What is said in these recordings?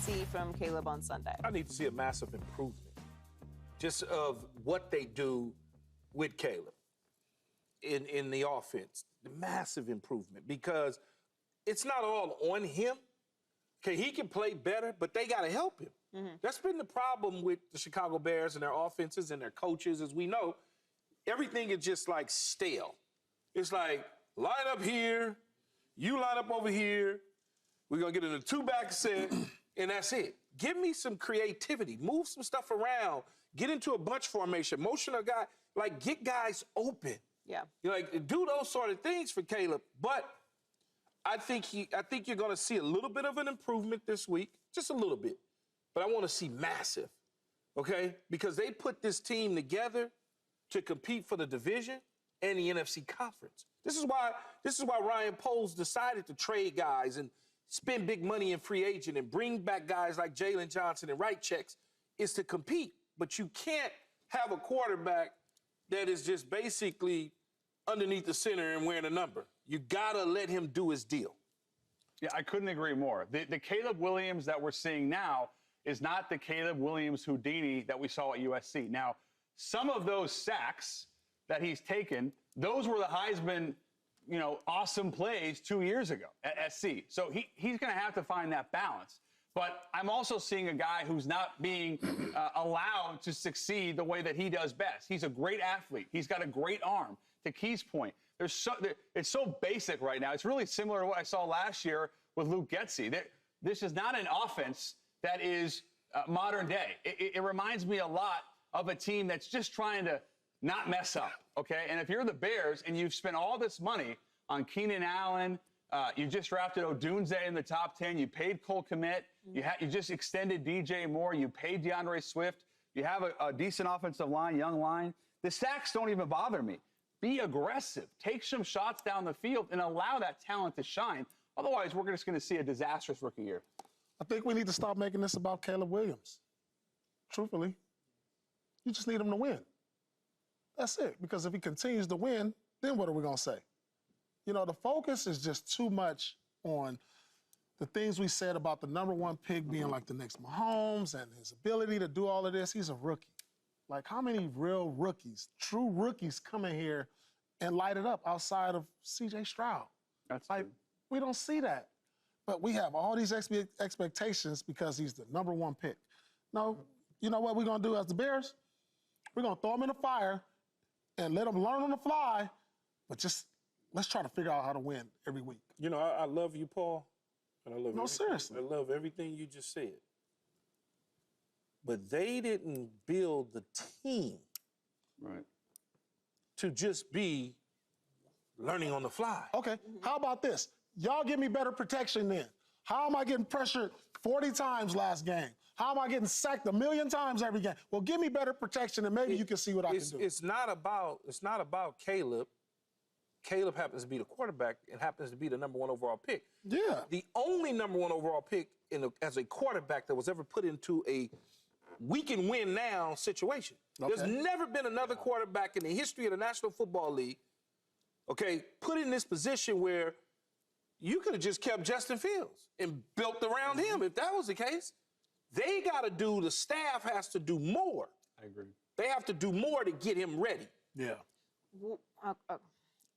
see from Caleb on Sunday? I need to see a massive improvement just of what they do with Caleb in the offense. The massive improvement, because it's not all on him. Okay, he can play better, but they got to help him. That's been the problem with the Chicago Bears and their offenses and their coaches, as we know. Everything is just like stale. It's like, line up here, you line up over here, we're going to get in a two-back set, and that's it. Give me some creativity. Move some stuff around. Get into a bunch formation. Motion a guy. Like, get guys open. Yeah. You know, like, do those sort of things for Caleb. But I think you're going to see a little bit of an improvement this week, just a little bit. But I want to see massive, okay? Because they put this team together to compete for the division and the NFC conference. This is why Ryan Poles decided to trade guys and spend big money in free agent and bring back guys like Jalen Johnson and write checks, is to compete. But you can't have a quarterback that is just basically underneath the center and wearing a number. You gotta let him do his deal. Yeah, I couldn't agree more. The Caleb Williams that we're seeing now is not the Caleb Williams Houdini that we saw at USC. Now, some of those sacks that he's taken, those were the Heisman, awesome plays 2 years ago at SC. So he's going to have to find that balance. But I'm also seeing a guy who's not being allowed to succeed the way that he does best. He's a great athlete. He's got a great arm. To Key's point, it's so basic right now. It's really similar to what I saw last year with Luke Getsy. This is not an offense that is modern day. It reminds me a lot of a team that's just trying to not mess up, okay? And if you're the Bears and you've spent all this money on Keenan Allen, you just drafted Odunze in the top 10, you paid Cole Kmet, you just extended DJ Moore, you paid DeAndre Swift, you have a decent offensive line, young line. The sacks don't even bother me. Be aggressive. Take some shots down the field and allow that talent to shine. Otherwise, we're just going to see a disastrous rookie year. I think we need to stop making this about Caleb Williams. Truthfully, you just need him to win. That's it. Because if he continues to win, then what are we going to say? The focus is just too much on the things we said about the #1 pick being like the next Mahomes and his ability to do all of this. He's a rookie. Like, how many real rookies, true rookies, come in here and light it up outside of C.J. Stroud? That's like, true. We don't see that. But we have all these expectations because he's the #1 pick. No, you know what we're going to do as the Bears? We're going to throw him in the fire and let him learn on the fly, but just let's try to figure out how to win every week. I love you, Paul, and I love seriously. I love everything you just said. But they didn't build the team to just be learning on the fly. Okay, how about this? Y'all give me better protection then. How am I getting pressured 40 times last game? How am I getting sacked 1,000,000 times every game? Well, give me better protection and maybe you can see what I can do. It's not about Caleb. Caleb happens to be the quarterback and happens to be the #1 overall pick. Yeah. The only #1 overall pick as a quarterback that was ever put into a we can win now situation. Okay. There's never been another quarterback in the history of the National Football League, put in this position where you could have just kept Justin Fields and built around him if that was the case. The staff has to do more. I agree. They have to do more to get him ready. Yeah.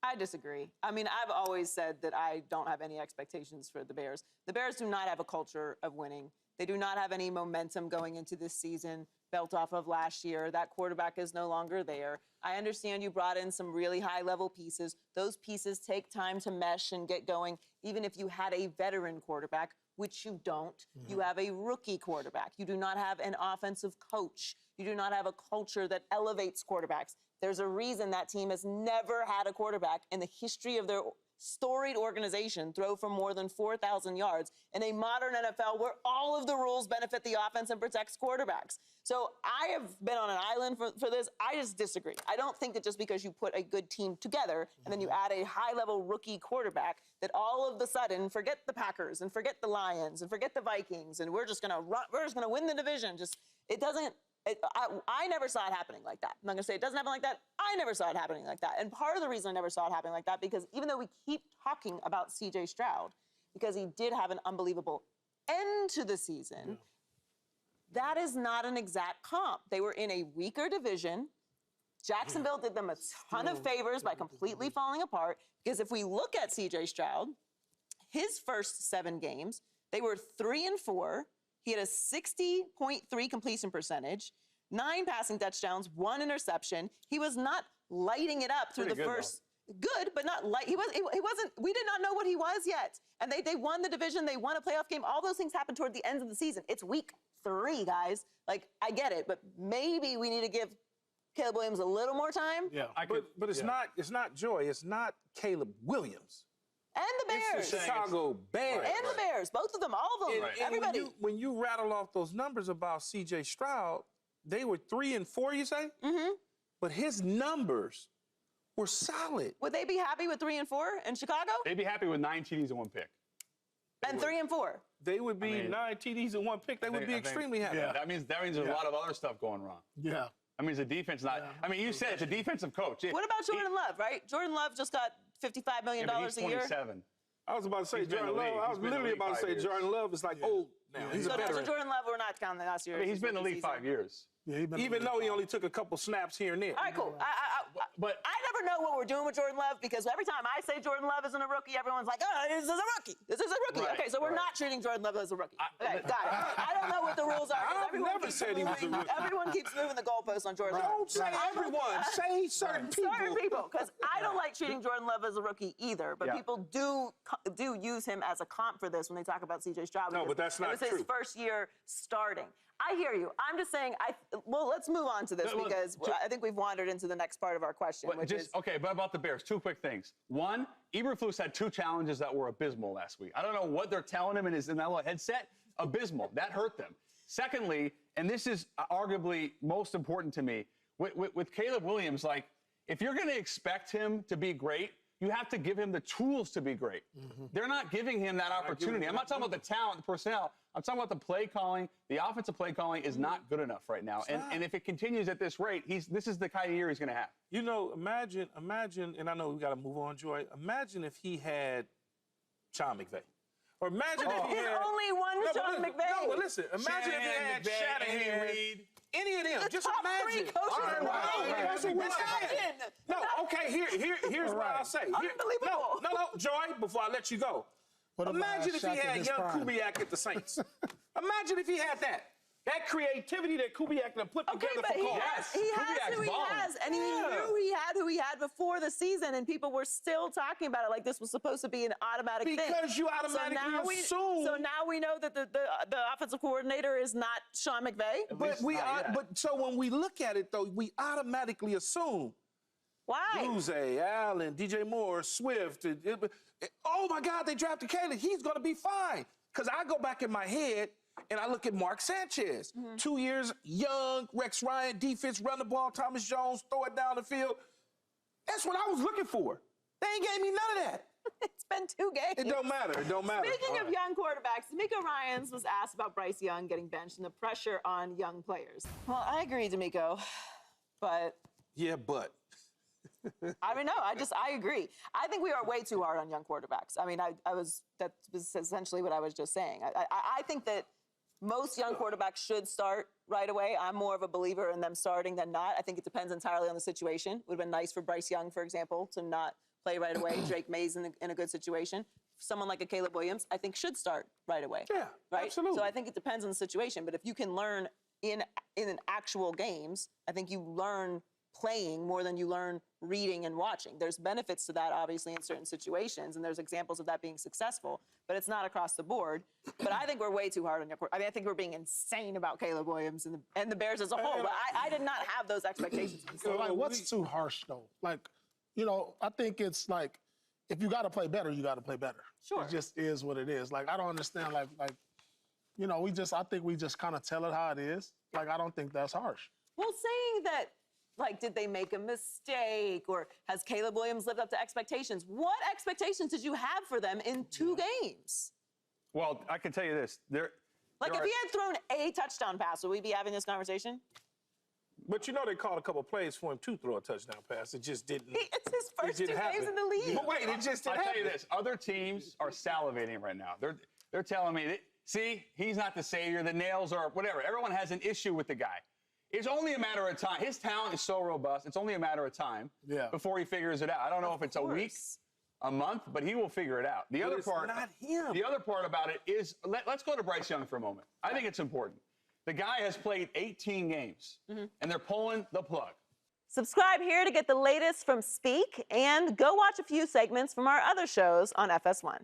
I disagree. I mean, I've always said that I don't have any expectations for the Bears. The Bears do not have a culture of winning. They do not have any momentum going into this season built off of last year. That quarterback is no longer there. I understand you brought in some really high-level pieces. Those pieces take time to mesh and get going. Even if you had a veteran quarterback, which you don't, you have a rookie quarterback. You do not have an offensive coach. You do not have a culture that elevates quarterbacks. There's a reason that team has never had a quarterback in the history of their storied organization throw for more than 4,000 yards in a modern NFL where all of the rules benefit the offense and protects quarterbacks. So I have been on an island for this. I just disagree. I don't think that just because you put a good team together and then you add a high-level rookie quarterback that all of a sudden forget the Packers and forget the Lions and forget the Vikings and we're just gonna win the division. It doesn't. I never saw it happening like that. I'm not going to say it doesn't happen like that. I never saw it happening like that. And part of the reason I never saw it happening like that, because even though we keep talking about C.J. Stroud, because he did have an unbelievable end to the season, that is not an exact comp. They were in a weaker division. Jacksonville did them a ton of favors by completely falling apart, because if we look at C.J. Stroud, his first 7 games, they were 3-4. He had a 60.3 completion percentage, 9 passing touchdowns, 1 interception. He was not lighting it up through the first. Good, but not light. He wasn't. We did not know what he was yet. And they won the division. They won a playoff game. All those things happened toward the end of the season. It's week 3, guys. Like, I get it, but maybe we need to give Caleb Williams a little more time. Yeah, but it's not Joy. It's not Caleb Williams. And the Bears. It's the Chicago Bears. And the Bears. Both of them. All of them. And Everybody. when you rattle off those numbers about C.J. Stroud, they were 3-4, you say? Mm-hmm. But his numbers were solid. Would they be happy with 3-4 in Chicago? They'd be happy with 9 TDs and 1 pick. And 3-4. They would be 9 TDs and 1 pick. They would be extremely happy. Yeah. That means there's a lot of other stuff going wrong. Yeah. I mean, it's a defense not. I mean, you said it's a defensive coach. What about Jordan Love, right? Jordan Love just got $55 million he's a year. 27. I was about to say Jordan Love. I was literally about to say Jordan Love is like old now. He's a veteran. So Jordan Love, we're not counting the last year. I mean, he's been in the league 5 years. Yeah, even though he only took a couple snaps here and there. All right, cool. But I never know what we're doing with Jordan Love, because every time I say Jordan Love isn't a rookie, everyone's like, oh, this is a rookie. This is a rookie. Right, okay, so we're not treating Jordan Love as a rookie. Okay, got it. I don't know what the rules are. I've never said he was a rookie. Everyone keeps moving the goalposts on Jordan Love. Don't say everyone. Say certain people. Certain people, because I don't like treating Jordan Love as a rookie either. But people do use him as a comp for this when they talk about C.J. Stroud. No, but that's not true. It was his first year starting. I hear you. I'm just saying, well, let's move on to this, because I think we've wandered into the next part of our question, which is... Okay, but about the Bears, 2 quick things. One, Eberflus had 2 challenges that were abysmal last week. I don't know what they're telling him in that little headset. Abysmal. That hurt them. Secondly, and this is arguably most important to me, with Caleb Williams, like, if you're going to expect him to be great, you have to give him the tools to be great. Mm-hmm. They're not giving him that opportunity. I'm not talking about the talent, the personnel. I'm talking about the play calling. The offensive play calling is not good enough right now. And if it continues at this rate, this is the kind of year he's going to have. You know, imagine, and I know we got to move on, Joy. Imagine if he had Sean McVay. Or imagine if he had... only one Sean McVay. No, but listen, imagine if he had Shanahan, Reed, any of them. Just top imagine. 3 coaches in the league. No, okay, here's what I'll say. Unbelievable. No, Joy, before I let you go. Imagine if he had young Kubiak at the Saints. Imagine if he had that. That creativity that Kubiak can put together for calls. He has who he has, and he knew he had who he had before the season, and people were still talking about it like this was supposed to be an automatic thing. Because you automatically assume. So now we know that the offensive coordinator is not Sean McVay. But so when we look at it, though, we automatically assume. Why? Luze, Allen, DJ Moore, Swift. Oh, my God, they drafted Caleb. He's going to be fine. Because I go back in my head, and I look at Mark Sanchez. 2 years, young, Rex Ryan, defense, run the ball, Thomas Jones, throw it down the field. That's what I was looking for. They ain't gave me none of that. It's been 2 games. It don't matter. Speaking of young quarterbacks, DeMeco Ryans was asked about Bryce Young getting benched and the pressure on young players. Well, I agree, DeMeco, but... Yeah, but... I mean, no, I agree. I think we are way too hard on young quarterbacks. I mean, that was essentially what I was just saying. I think that most young quarterbacks should start right away. I'm more of a believer in them starting than not. I think it depends entirely on the situation. It would have been nice for Bryce Young, for example, to not play right away. Drake May's in a good situation. Someone like a Caleb Williams, I think, should start right away. Yeah, right? Absolutely. So I think it depends on the situation. But if you can learn in actual games, I think you learn playing more than you learn reading and watching. There's benefits to that, obviously, in certain situations, and there's examples of that being successful, but it's not across the board. But I think we're way too hard on your court. I mean, I think we're being insane about Caleb Williams and the Bears as a whole, but I did not have those expectations. So, like, what's too harsh, though? Like, you know, I think it's like, if you got to play better, you got to play better. Sure. It just is what it is. Like, I don't understand, like, you know, I think we just kind of tell it how it is. Like, I don't think that's harsh. Well, saying that, like, did they make a mistake, or has Caleb Williams lived up to expectations? What expectations did you have for them in 2 games? Well, I can tell you this. If he had thrown a touchdown pass, would we be having this conversation? But you know they called a couple plays for him to throw a touchdown pass. It just didn't. It's his first 2 games in the league. But wait, it just didn't happen. I'll tell you this. Other teams are salivating right now. They're telling me that See, he's not the savior. The nails are whatever. Everyone has an issue with the guy. It's only a matter of time. His talent is so robust. It's only a matter of time before he figures it out. I don't know if it's a week, a month, but he will figure it out. The other part, not him. The other part about it is, let's go to Bryce Young for a moment. I think it's important. The guy has played 18 games, and they're pulling the plug. Subscribe here to get the latest from Speak, and go watch a few segments from our other shows on FS1.